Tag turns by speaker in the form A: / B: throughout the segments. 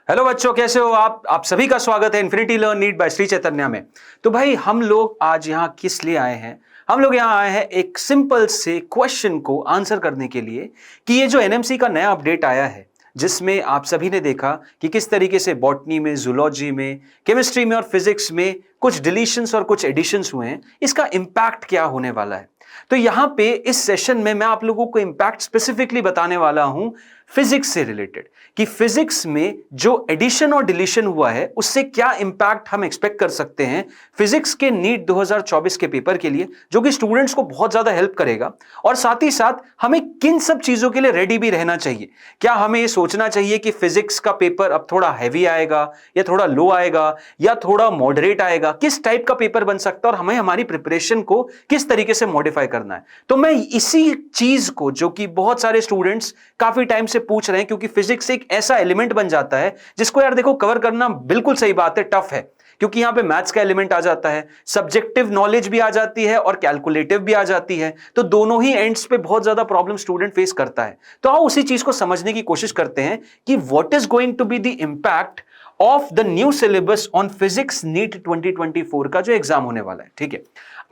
A: Hello बच्चों, कैसे हो आप सभी का स्वागत है infinity learn NEET by Shri Chaitanya में। तो भाई हम लोग आज यहाँ किस लिए आए हैं? हम लोग यहाँ आए हैं एक सिंपल से क्वेश्चन को आंसर करने के लिए कि ये जो एनएमसी का नया अपडेट आया है, जिसमें आप सभी ने देखा कि किस तरीके से बॉटनी में, जूलॉजी में, केमिस्ट्री में और फिजिक्स में कुछ डिलीशंस और कुछ एडिशंस हुए हैं, इसका इंपैक्ट क्या होने वाला है। तो यहाँ पे इस सेशन में मैं आप लोगों को इंपैक्ट स्पेसिफिकली बताने वाला हूं फिजिक्स से रिलेटेड, कि फिजिक्स में जो एडिशन और डिलीशन हुआ है उससे क्या इंपैक्ट हम एक्सपेक्ट कर सकते हैं फिजिक्स के नीट 2024 के पेपर के लिए, जो कि स्टूडेंट्स को बहुत ज्यादा हेल्प करेगा। और साथ ही साथ हमें किन सब चीजों के लिए रेडी भी रहना चाहिए। क्या हमें यह सोचना चाहिए कि फिजिक्स का पेपर अब थोड़ा हैवी आएगा या थोड़ा लो आएगा या थोड़ा मॉडरेट आएगा, किस टाइप का पेपर बन सकता है और हमें हमारी प्रिपरेशन को किस तरीके से मॉडिफाई करना है। तो मैं इसी चीज को, जो कि बहुत सारे स्टूडेंट्स काफी टाइम से पूछ रहे हैं, क्योंकि फिजिक्स एक ऐसा एलिमेंट बन जाता है जिसको यार देखो कवर करना बिल्कुल सही बात है, टफ है, क्योंकि यहां पे मैथ्स का एलिमेंट आ जाता है, सब्जेक्टिव नॉलेज भी आ जाती है और कैलकुलेटिव भी आ जाती है। तो दोनों ही एंड्स पे बहुत ज्यादा प्रॉब्लम स्टूडेंट फेस करता है। तो आओ उसी चीज को समझने की कोशिश करते हैं कि what is going to be the impact of the new syllabus on physics NEET 2024 का जो एग्जाम होने वाला है। ठीक है,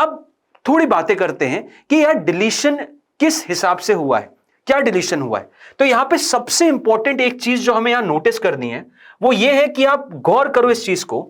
A: अब थोड़ी बातें करते हैं कि यार डिलीशन किस हिसाब से हुआ है, क्या डिलीशन हुआ है। तो यहां पे सबसे इंपॉर्टेंट एक चीज जो हमें यहां नोटिस करनी है वो ये है कि आप गौर करो इस चीज को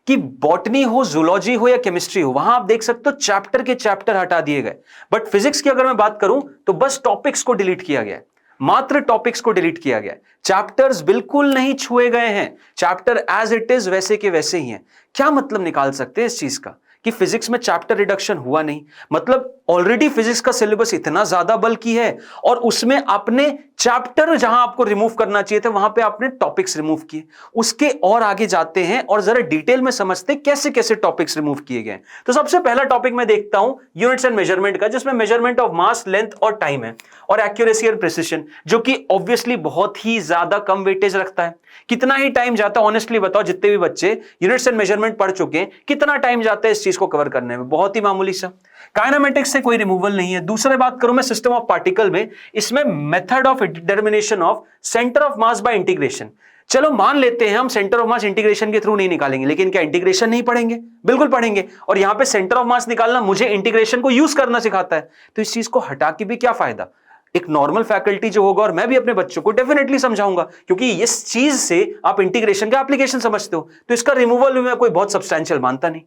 A: कि बॉटनी हो, जूलॉजी हो या केमिस्ट्री हो, वहां आप देख सकते हो चैप्टर के चैप्टर हटा दिए गए। बट फिजिक्स की अगर मैं बात करूं तो बस टॉपिक्स को डिलीट किया गया है, मात्र टॉपिक्स को डिलीट किया गया है। चैप्टर्स बिल्कुल नहीं छुए गए हैं, चैप्टर एज इट इज वैसे के वैसे ही हैं। क्या मतलब निकाल सकते हैं इस चीज का कि फिजिक्स में चैप्टर रिडक्शन हुआ नहीं? मतलब ऑलरेडी फिजिक्स का सिलेबस इतना ज्यादा बल्कि है और उसमें आपने चैप्टर जहां आपको रिमूव करना चाहिए था वहां पे आपने टॉपिक्स रिमूव किए। उसके और आगे जाते हैं और जरा डिटेल में समझते हैं कैसे कैसे टॉपिक्स रिमूव किए गए। तो सबसे पहला टॉपिक मैं देखता हूं यूनिट्स एंड मेजरमेंट का, जिसमें मेजरमेंट ऑफ मास, लेंथ और टाइम है, और एक्यूरेसी और प्रिसिशन, जो कि ऑब्वियसली बहुत ही ज्यादा कम वेटेज रखता है। कितना ही टाइम जाता है, ऑनेस्टली बताओ, जितने भी बच्चे यूनिट्स एंड मेजरमेंट पढ़ चुके हैं, कितना टाइम जाता है इस चीज को कवर करने में? बहुत ही मामूली सा। काइनेमेटिक्स से कोई रिमूवल नहीं है। दूसरे बात करूं मैं सिस्टम ऑफ पार्टिकल में, इसमें method of determination of centre of mass by integration. चलो मान लेते हैं हम सेंटर ऑफ मास इंटीग्रेशन के थ्रू नहीं निकालेंगे, लेकिन क्या इंटीग्रेशन नहीं पढ़ेंगे? बिल्कुल पढ़ेंगे। और यहां पे सेंटर ऑफ मास निकालना मुझे इंटीग्रेशन को यूज करना सिखाता है, तो इस चीज को हटा के भी क्या फायदा? एक नॉर्मल फैकल्टी जो होगा, और मैं भी अपने बच्चों को डेफिनेटली समझाऊंगा, क्योंकि इस चीज से आप इंटीग्रेशन का एप्लीकेशन समझते हो, तो इसका रिमूवल भी मैं कोई बहुत सब्सटैंशियल मानता नहीं।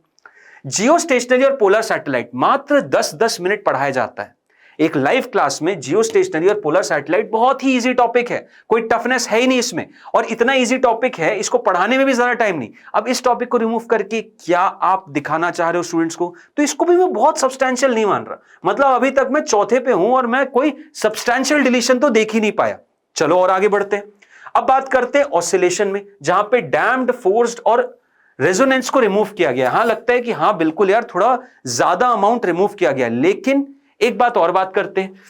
A: जियो स्टेशनरी और पोलर सैटेलाइट मात्र 10-10 मिनट पढ़ाया जाता है एक लाइव क्लास में। जियो स्टेशनरी और पोलर सैटेलाइट बहुत ही इजी टॉपिक है, कोई टफनेस है ही नहीं इसमें, और इतना इजी टॉपिक है, इसको पढ़ाने में भी ज्यादा टाइम नहीं। अब इस टॉपिक को रिमूव करके क्या आप दिखाना चाह रहे हो स्टूडेंट्स को? तो इसको भी मैं बहुत सब्सटैंशियल नहीं मान रहा। मतलब अभी तक मैं चौथे पे हूं और मैं कोई सब्सटैंशियल डिलीशन तो देख ही नहीं पाया। चलो और आगे बढ़ते हैं। अब बात करते हैं ऑसिलेशन में, जहां पे डैम्ड, फोर्स्ड और रेजोनेंस को रिमूव किया गया। हां, लगता है कि हां बिल्कुल यार थोड़ा ज्यादा अमाउंट रिमूव किया गया, लेकिन एक बात और बात करते हैं।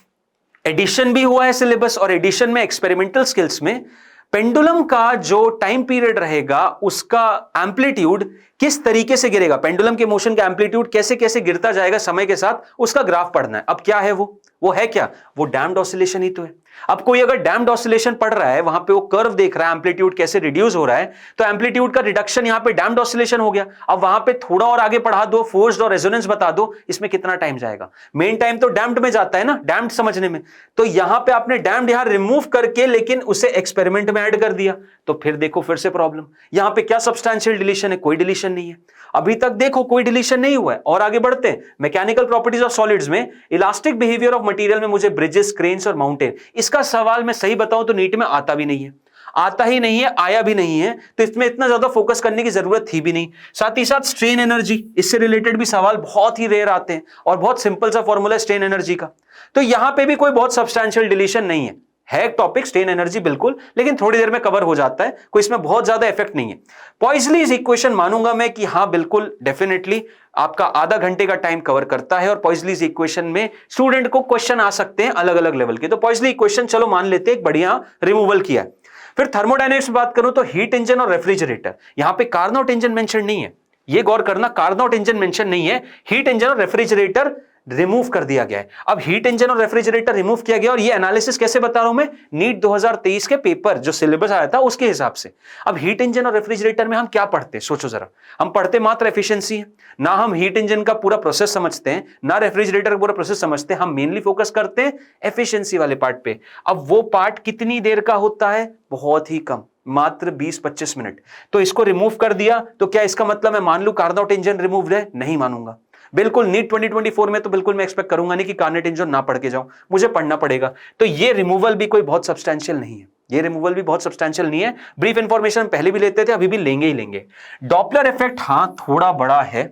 A: एडिशन भी हुआ है सिलेबस, और एडिशन में एक्सपेरिमेंटल स्किल्स में पेंडुलम का जो टाइम पीरियड रहेगा उसका एम्पलीट्यूड किस तरीके से गिरेगा, पेंडुलम के मोशन का एम्पलीट्यूड कैसे कैसे गिरता जाएगा समय के साथ, उसका ग्राफ पढ़ना है। अब क्या है वो है क्या? वो डैम्ड ऑसिलेशन ही तो है। अब कोई अगर डैम्ड ऑसिलेशन पढ़ रहा है, वहां पे वो कर्व देख रहा है, एम्पलीट्यूड कैसे रिड्यूस हो रहा है, तो एम्पलीट्यूड का रिडक्शन यहां पे डैम्ड ऑसिलेशन हो गया। अब वहां पे थोड़ा और आगे पढ़ा दो, फोर्स्ड और रेजोनेंस बता दो, इसमें कितना टाइम जाएगा? मेन टाइम तो डैम्ड में जाता है ना, डैम्ड समझने में। तो यहां पे आपने डैम्ड यहां रिमूव करके लेकिन उसे एक्सपेरिमेंट में ऐड कर दिया, तो फिर देखो फिर से प्रॉब्लम। यहां पे क्या सब्सटैंशियल डिलीशन है? कोई डिलीशन नहीं है। अभी तक देखो कोई डिलीशन नहीं हुआ है। और आगे बढ़ते हैं। मैकेनिकल प्रॉपर्टीज ऑफ सॉलिड्स में इलास्टिक बिहेवियर ऑफ मटेरियल में मुझे ब्रिजेस, क्रेन्स और माउंटेन, इसका सवाल मैं सही बताऊं तो नीट में आता भी नहीं है, आता ही नहीं है, आया भी नहीं है, तो इसमें इतना ज्यादा फोकस करने की जरूरत थी भी नहीं। साथ ही साथ स्ट्रेन एनर्जी, इससे रिलेटेड भी सवाल बहुत ही रेयर आते हैं, और बहुत सिंपल सा फॉर्मूला है स्ट्रेन एनर्जी का। तो यहां पे भी कोई बहुत सब्सटैंशियल डिलीशन नहीं है एक टॉपिक स्ट्रेन एनर्जी बिल्कुल, लेकिन थोड़ी देर में कवर हो जाता है, कोई इसमें बहुत ज्यादा इफेक्ट नहीं है। पॉइजलीज इक्वेशन मानूंगा मैं कि हाँ बिल्कुल डेफिनेटली आपका आधा घंटे का टाइम कवर करता है, और पॉइजलीज इक्वेशन में स्टूडेंट को क्वेश्चन आ सकते हैं अलग अलग लेवल के। तो पॉइजली इक्वेशन चलो मान लेते हैं एक बढ़िया रिमूवल किया है। फिर थर्मोडायनेमिक्स में बात करूं तो हीट इंजन और रेफ्रिजरेटर, यहां पे कार्नोट इंजन मेंशन नहीं है, ये गौर करना, कार्नोट इंजन मेंशन नहीं है। हीट इंजन और रेफ्रिजरेटर रिमूव कर दिया गया है। अब हीट इंजन और रेफ्रिजरेटर रिमूव किया गया और ये एनालिसिस कैसे बता रहा हूं मैं, नीट 2023 के पेपर जो सिलेबस आया था उसके हिसाब से। अब हीट इंजन और रेफ्रिजरेटर में हम क्या पढ़ते हैं, सोचो जरा। हम पढ़ते मात्र एफिशिएंसी है, ना हम हीट इंजन का पूरा प्रोसेस समझते हैं, ना रेफ्रिजरेटर का पूरा प्रोसेस समझते हैं। हम मेनली फोकस करते हैं एफिशिएंसी वाले पार्ट पे। अब वो पार्ट कितनी देर का होता है, बहुत ही कम, मात्र 20-25 मिनट। तो इसको रिमूव कर दिया तो क्या इसका मतलब मैं मान लूं कार्नोट इंजन रिमूव्ड है? नहीं मानूंगा। बिल्कुल नीट 2024 में तो बिल्कुल मैं एक्सपेक्ट करूंगा नहीं कि कार्नेट इंजन ना पढ़ के जाऊं, मुझे पढ़ना पड़ेगा। तो ये रिमूवल भी कोई बहुत सब्सटेंशियल नहीं है, ये रिमूवल भी बहुत सब्सटेंशियल नहीं है। ब्रीफ इंफॉर्मेशन पहले भी लेते थे, अभी भी लेंगे ही लेंगे। डॉपलर इफेक्ट हां थोड़ा बड़ा है,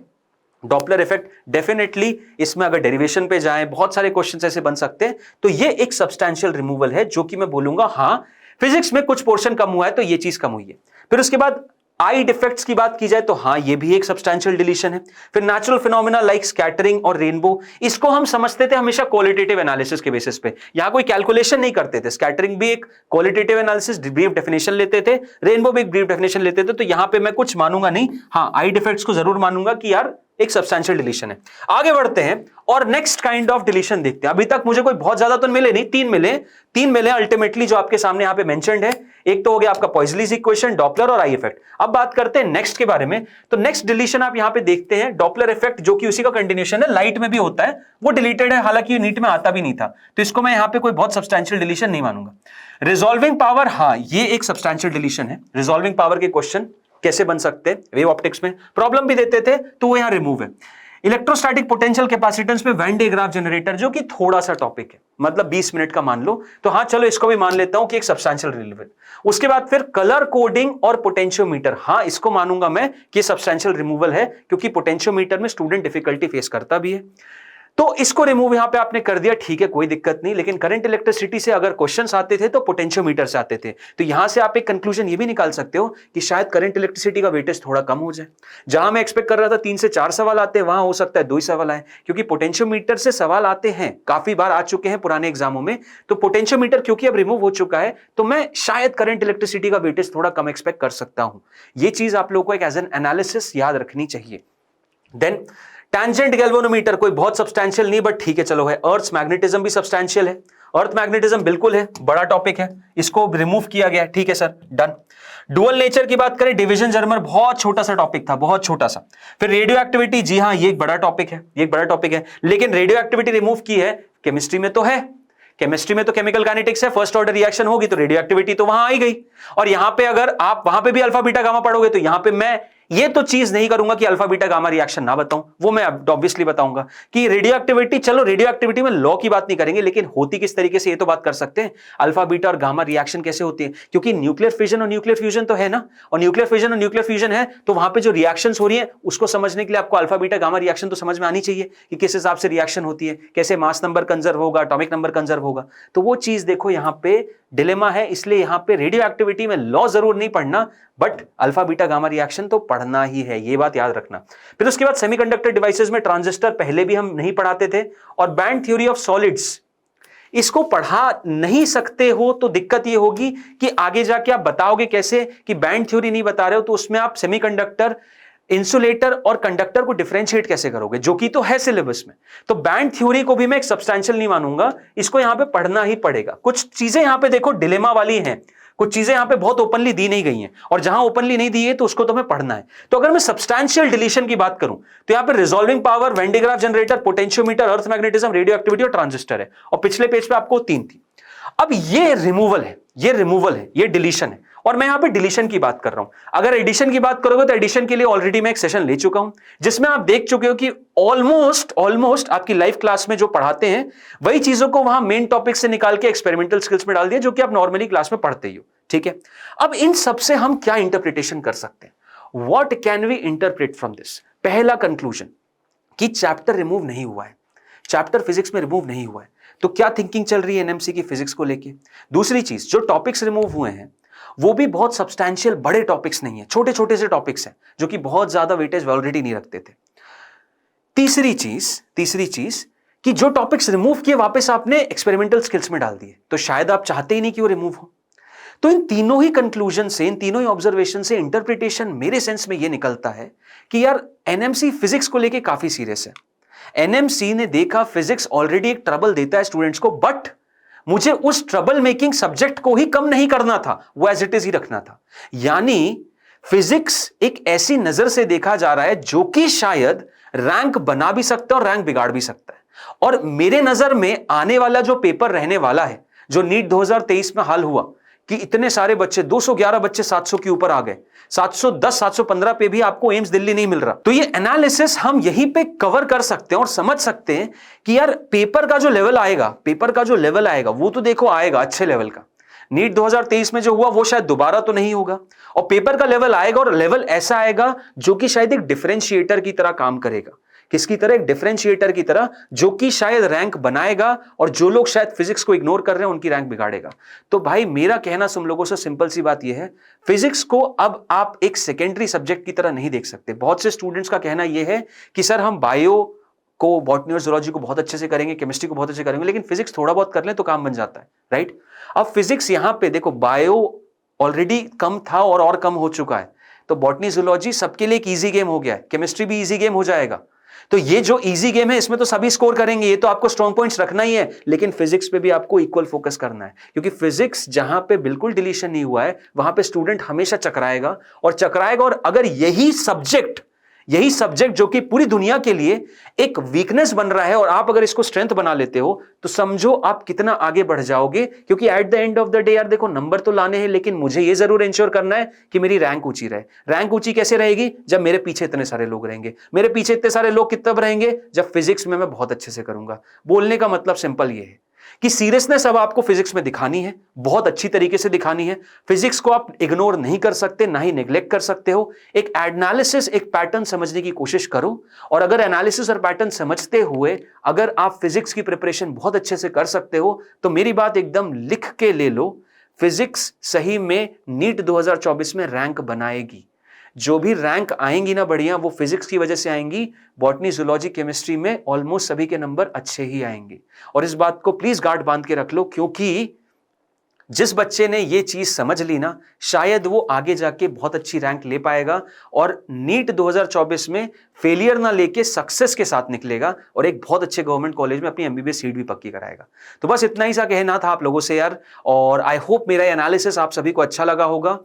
A: डॉपलर इफेक्ट डेफिनेटली इसमें अगर डेरिवेशन पे जाएं बहुत सारे क्वेश्चन ऐसे बन सकते हैं। तो ये एक सब्सटेंशियल रिमूवल है जो कि मैं बोलूंगा हां फिजिक्स में कुछ पोर्शन कम हुआ है तो ये चीज कम हुई है। फिर उसके बाद आई डिफेक्ट्स की बात की जाए तो हां ये भी एक सब्सटेंशियल डिलीशन है। फिर नेचुरल फिनोमेना लाइक स्कैटरिंग और रेनबो, इसको हम समझते थे हमेशा क्वालिटेटिव एनालिसिस के बेसिस पे, यहां कोई कैलकुलेशन नहीं करते थे। स्कैटरिंग भी एक क्वालिटेटिव एनालिसिस ब्रीफ डेफिनेशन लेते थे, रेनबो भी एक ब्रीफ डेफिनेशन लेते थे। तो यहां पे मैं कुछ मानूंगा नहीं, हां आई डिफेक्ट्स को जरूर मानूंगा कि यार एक सब्सटेंशियल डिलीशन है। आगे बढ़ते हैं और नेक्स्ट काइंड ऑफ डिलीशन देखते हैं। अभी तक मुझे कोई बहुत ज्यादा तो मिले नहीं, तीन मिले अल्टीमेटली जो आपके सामने यहां पे मेंशन्ड है। एक तो हो गया आपका पॉइजलीज इक्वेशन, डॉपलर और आई इफेक्ट। अब बात करते हैं नेक्स्ट के बारे में। तो नेक्स्ट डिलीशन आप यहां पे देखते हैं डॉपलर इफेक्ट, जो कि उसी का कंटिन्यूएशन है, लाइट में भी होता है, वो डिलीटेड है, हालांकि नीट में आता भी नहीं था। तो इसको मैं यहां पे कोई बहुत सब्सटेंशियल डिलीशन नहीं मानूंगा। रिजॉल्विंग पावर, हां ये एक सब्सटेंशियल डिलीशन है। रिजॉल्विंग पावर के क्वेश्चन कैसे बन सकते हैं, वेव ऑप्टिक्स में प्रॉब्लम भी देते थे तो वो यहां रिमूव है। इलेक्ट्रोस्टैटिक पोटेंशियल कैपेसिटेंस में वैन डे ग्राफ जनरेटर, जो कि थोड़ा सा टॉपिक है, मतलब 20 मिनट का मान लो, तो हां चलो इसको भी मान लेता हूं कि एक सब्सटेंशियल रिलीवेंट। उसके बाद फिर कलर कोडिंग और पोटेंशियोमीटर, हां इसको मानूंगा मैं कि सब्सटेंशियल रिमूवल है, क्योंकि पोटेंशियोमीटर में स्टूडेंट डिफिकल्टी फेस करता भी है। तो इसको रिमूव यहां पे आपने कर दिया, ठीक है कोई दिक्कत नहीं। लेकिन करंट इलेक्ट्रिसिटी से अगर क्वेश्चंस आते थे तो पोटेंशियोमीटर से आते थे। तो यहां से आप एक कंक्लूजन ये भी निकाल सकते हो कि शायद करंट इलेक्ट्रिसिटी का वेटेज थोड़ा कम हो जाए। जहां मैं एक्सपेक्ट कर रहा था 3 से 4 सवाल आते हैं, वहां हो सकता है 2 ही सवाल आए, क्योंकि पोटेंशियोमीटर से सवाल आते हैं, काफी बार आ चुके हैं पुराने एग्जामों में। तो पोटेंशियोमीटर क्योंकि अब रिमूव हो चुका है तो मैं शायद करंट इलेक्ट्रिसिटी का वेटेज थोड़ा कम एक्सपेक्ट कर सकता हूं। ये चीज आप लोगों को एक एज एन एनालिसिस याद रखनी चाहिए। देन टैंजेंट गैल्वेनोमीटर कोई बहुत सब्सटेंशियल नहीं, बट ठीक है चलो है। अर्थ मैग्नेटिज्म भी सब्सटेंशियल है, अर्थ मैग्नेटिज्म बिल्कुल है, बड़ा टॉपिक है, इसको रिमूव किया गया, ठीक है सर डन। डुअल नेचर की बात करें, डिवीजन जर्मर बहुत छोटा सा टॉपिक था, बहुत छोटा सा। फिर रेडियो एक्टिविटी, जी हाँ ये एक बड़ा टॉपिक है, ये एक बड़ा टॉपिक है, लेकिन रेडियो एक्टिविटी रिमूव की है, केमिस्ट्री में तो है, केमिस्ट्री में तो केमिकल काइनेटिक्स है, फर्स्ट ऑर्डर रिएक्शन होगी तो रेडियो एक्टिविटी तो वहां आई गई। और यहां पे अगर आप वहां पे भी अल्फा बीटा गामा पढ़ोगे तो यहां पे मैं ये तो चीज नहीं करूंगा कि अल्फा बीटा गामा रिएक्शन ना बताऊं, वो मैं ऑब्वियसली बताऊंगा कि रेडियो एक्टिविटी, चलो रेडियो एक्टिविटी में लॉ की बात नहीं करेंगे, लेकिन होती किस तरीके से ये तो बात कर सकते हैं। अल्फा बीटा और गामा रिएक्शन कैसे होती है, क्योंकि न्यूक्लियर फिजन और न्यूक्लियर फ्यूजन तो है ना, और न्यूक्लियर फिजन और न्यूक्लियर फ्यूजन है तो वहां पे जो रिएक्शंस हो रही है उसको समझने के लिए आपको अल्फा बीटा गामा रिएक्शन तो समझ में आनी चाहिए कि किस हिसाब से रिएक्शन होती है, कैसे मास नंबर कंजर्व होगा, एटॉमिक नंबर कंजर्व होगा। तो वो चीज देखो यहां पे डिलेमा है, इसलिए यहां पे रेडियो एक्टिविटी में लॉ जरूर नहीं पढ़ना, but alpha beta gamma reaction तो पढ़ना ही है, ये बात याद रखना। फिर उसके बाद सेमीकंडक्टर डिवाइसेस में ट्रांजिस्टर पहले भी हम नहीं पढ़ाते थे, और बैंड थ्योरी ऑफ सॉलिड्स इसको पढ़ा नहीं सकते हो तो दिक्कत ये होगी कि आगे जाके आप बताओगे कैसे कि बैंड थ्योरी नहीं बता रहे हो, तो उसमें आप सेमीकंडक्टर, इंसुलेटर और कंडक्टर को डिफरेंशिएट कैसे करोगे, जो कि तो है सिलेबस में। तो बैंड थ्योरी को भी मैं एक सब्सटेंशियल नहीं मानूंगा, इसको यहां पे पढ़ना ही पड़ेगा। कुछ चीजें यहां पे देखो डिलेमा वाली हैं, कुछ चीजें यहां पे बहुत ओपनली दी नहीं गई हैं, और जहां ओपनली नहीं दी है तो उसको तुम्हें पढ़ना है। तो अगर मैं सब्सटेंशियल डिलीशन की बात करूं तो यहां पे resolving power, Van de Graaff generator, potentiometer, earth magnetism, radioactivity और ट्रांजिस्टर है, और पिछले पेज पे आपको 3 थी। अब ये रिमूवल है, ये रिमूवल है, ये डिलीशन है, और मैं यहां पे डिलीशन की बात कर रहा हूं। अगर एडिशन की बात करोगे तो एडिशन के लिए ऑलरेडी मैं एक सेशन ले चुका हूं, जिसमें आप देख चुके हो कि ऑलमोस्ट आपकी लाइव क्लास में जो पढ़ाते हैं वही चीजों को वहां मेन टॉपिक से निकाल के एक्सपेरिमेंटल स्किल्स में डाल दिया, जो कि आप नॉर्मली क्लास में पढ़ते ही हो, ठीक है। अब इन सब से हम क्या इंटरप्रिटेशन कर सकते हैं, what can we interpret from this. पहला कंक्लूजन कि चैप्टर रिमूव नहीं हुआ है, चैप्टर फिजिक्स में रिमूव नहीं हुआ है, तो क्या थिंकिंग चल रही है एनएमसी की फिजिक्स को लेके। दूसरी चीज, जो टॉपिक्स रिमूव हुए हैं वो भी बहुत सब्सटैंशियल बड़े टॉपिक्स नहीं है, छोटे छोटे से टॉपिक्स हैं जो कि बहुत ज्यादा वेटेज ऑलरेडी नहीं रखते थे। तीसरी चीज कि जो टॉपिक्स रिमूव किए वापस आपने एक्सपेरिमेंटल स्किल्स में डाल दिए, तो शायद आप चाहते ही नहीं कि वो रिमूव हो। तो इन तीनों ही कंक्लूजन से, इन तीनों ही ऑब्जर्वेशन से इंटरप्रिटेशन मेरे सेंस में ये निकलता है कि यार एनएमसी फिजिक्स को लेके काफी सीरियस है। एनएमसी ने देखा फिजिक्स ऑलरेडी एक ट्रबल देता है स्टूडेंट्स को, बट मुझे उस ट्रबल मेकिंग सब्जेक्ट को ही कम नहीं करना था, वो एज इट इज ही रखना था। यानी फिजिक्स एक ऐसी नजर से देखा जा रहा है जो कि शायद रैंक बना भी सकता है और रैंक बिगाड़ भी सकता है। और मेरे नजर में आने वाला जो पेपर रहने वाला है, जो नीट 2023 में हल हुआ कि इतने सारे बच्चे 211 बच्चे 700 के ऊपर आ गए, 710 715 पे भी आपको एम्स दिल्ली नहीं मिल रहा। तो ये एनालिसिस हम यहीं पे कवर कर सकते हैं और समझ सकते हैं कि यार पेपर का जो लेवल आएगा वो तो देखो आएगा अच्छे लेवल का। नीट 2023 में जो हुआ वो शायद दोबारा तो नहीं होगा, और पेपर का लेवल आएगा और लेवल ऐसा आएगा जो कि शायद एक डिफरेंशिएटर की तरह काम करेगा। किसकी तरह? एक डिफरेंशिएटर की तरह, जो कि शायद रैंक बनाएगा और जो लोग शायद फिजिक्स को इग्नोर कर रहे हैं उनकी रैंक बिगाड़ेगा। तो भाई मेरा कहना तुम लोगों से सिंपल सी बात यह है, फिजिक्स को अब आप एक सेकेंडरी सब्जेक्ट की तरह नहीं देख सकते। बहुत से स्टूडेंट्स का कहना यह है कि सर हम बायो को, बॉटनी और जूलॉजी को बहुत अच्छे से करेंगे, केमिस्ट्री को बहुत अच्छे करेंगे, लेकिन फिजिक्स थोड़ा बहुत कर लें तो काम बन जाता है, राइट? अब फिजिक्स यहां पे देखो, बायो ऑलरेडी कम था और कम हो चुका है, तो बॉटनी जूलॉजी सबके लिए एक इजी गेम हो गया है, केमिस्ट्री भी इजी गेम हो जाएगा। तो ये जो इजी गेम है इसमें तो सभी स्कोर करेंगे, ये तो आपको स्ट्रॉन्ग पॉइंट्स रखना ही है, लेकिन फिजिक्स पे भी आपको इक्वल फोकस करना है, क्योंकि फिजिक्स जहां पे बिल्कुल डिलीशन नहीं हुआ है वहां पे स्टूडेंट हमेशा चकराएगा और अगर यही सब्जेक्ट जो कि पूरी दुनिया के लिए एक वीकनेस बन रहा है और आप अगर इसको स्ट्रेंथ बना लेते हो तो समझो आप कितना आगे बढ़ जाओगे। क्योंकि at the end of the day यार देखो, नंबर तो लाने हैं, लेकिन मुझे ये जरूर इंश्योर करना है कि मेरी रैंक ऊंची रहे। रैंक ऊंची कैसे रहेगी? जब मेरे पीछे इतने सारे लोग रहेंगे। मेरे पीछे इतने सारे लोग कितने रहेंगे? जब फिजिक्स में मैं बहुत अच्छे से करूंगा। बोलने का मतलब सिंपल ये है कि सीरियसनेस अब आपको फिजिक्स में दिखानी है, बहुत अच्छी तरीके से दिखानी है। फिजिक्स को आप इग्नोर नहीं कर सकते, ना ही नेग्लेक्ट कर सकते हो। एक एनालिसिस, एक पैटर्न समझने की कोशिश करो, और अगर एनालिसिस और पैटर्न समझते हुए अगर आप फिजिक्स की प्रिपरेशन बहुत अच्छे से कर सकते हो तो मेरी बात एकदम लिख के ले लो, फिजिक्स सही में नीट 2024 में रैंक बनाएगी। जो भी रैंक आएंगी ना बढ़िया, वो फिजिक्स की वजह से आएंगी। बॉटनी, जूलॉजी, केमिस्ट्री में ऑलमोस्ट सभी के नंबर अच्छे ही आएंगे, और इस बात को प्लीज गार्ड बांध के रख लो, क्योंकि जिस बच्चे ने ये चीज समझ ली ना, शायद वो आगे जाके बहुत अच्छी रैंक ले पाएगा और नीट 2024 में फेलियर ना लेके सक्सेस के साथ निकलेगा और एक बहुत अच्छे गवर्नमेंट कॉलेज में अपनी एमबीबीएस सीट भी पक्की कराएगा। तो बस इतना ही सा कहना था आप लोगों से यार, और आई होप मेरा एनालिसिस आप सभी को अच्छा लगा होगा।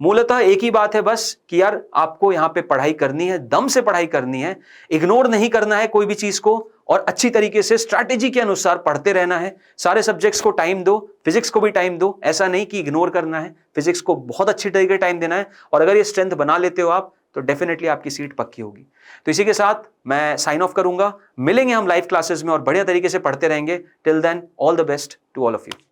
A: मूलतः एक ही बात है बस कि यार आपको यहां पे पढ़ाई करनी है, दम से पढ़ाई करनी है, इग्नोर नहीं करना है कोई भी चीज को, और अच्छी तरीके से स्ट्रैटेजी के अनुसार पढ़ते रहना है। सारे सब्जेक्ट्स को टाइम दो, फिजिक्स को भी टाइम दो, ऐसा नहीं कि इग्नोर करना है। फिजिक्स को बहुत अच्छी तरीके से टाइम देना है, और अगर ये स्ट्रेंथ बना लेते हो आप तो डेफिनेटली आपकी सीट पक्की होगी। तो इसी के साथ मैं साइन ऑफ करूंगा। मिलेंगे हम लाइव क्लासेस में और बढ़िया तरीके से पढ़ते रहेंगे। Till then, all the best to all of you.